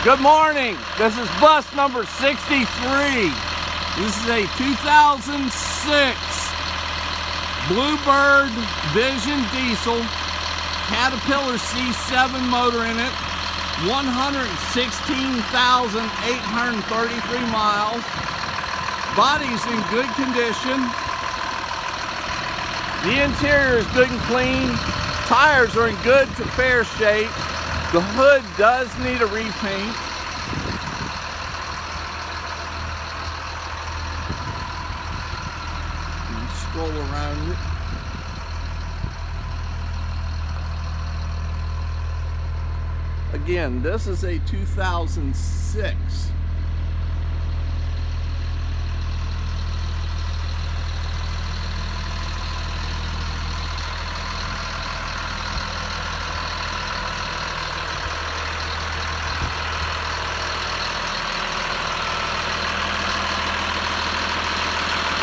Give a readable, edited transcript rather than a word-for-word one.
Good morning. This is bus number 63. This is a 2006 Bluebird Vision diesel, Caterpillar C7 motor in it, 116,833 miles. Body's in good condition. The interior is good and clean. Tires are in good to fair shape. The hood does need a repaint. Scroll around it. Again, this is a 2006